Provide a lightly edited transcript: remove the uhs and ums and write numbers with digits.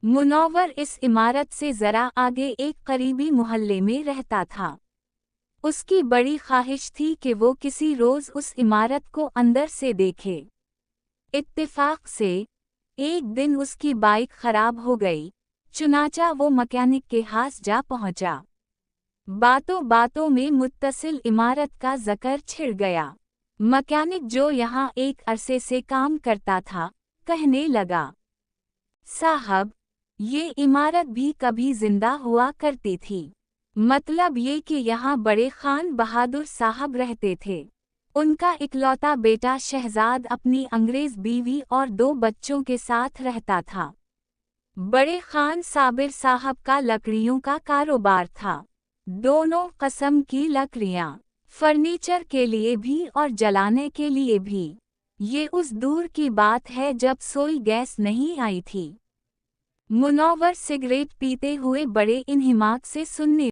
मुनव्वर इस इमारत से ज़रा आगे एक करीबी मोहल्ले में रहता था। उसकी बड़ी ख्वाहिश थी कि वो किसी रोज़ उस इमारत को अंदर से देखे। इत्तेफाक से एक दिन उसकी बाइक खराब हो गई, चुनाचा वो मैकेनिक के पास जा पहुंचा। बातों बातों में मुत्तसिल इमारत का ज़िक्र छिड़ गया। मैकेनिक जो यहाँ एक अरसे से काम करता था, कहने लगा, साहब, ये इमारत भी कभी जिंदा हुआ करती थी। मतलब ये कि यहाँ बड़े खान बहादुर साहब रहते थे। उनका इकलौता बेटा शहजाद अपनी अंग्रेज बीवी और 2 बच्चों के साथ रहता था। बड़े खान साबिर साहब का लकड़ियों का कारोबार था। दोनों किस्म की लकड़ियाँ, फर्नीचर के लिए भी और जलाने के लिए भी। ये उस दूर की बात है जब सोई गैस नहीं आई थी। मुनव्वर सिगरेट पीते हुए बड़े इन्हिमाक से सुनने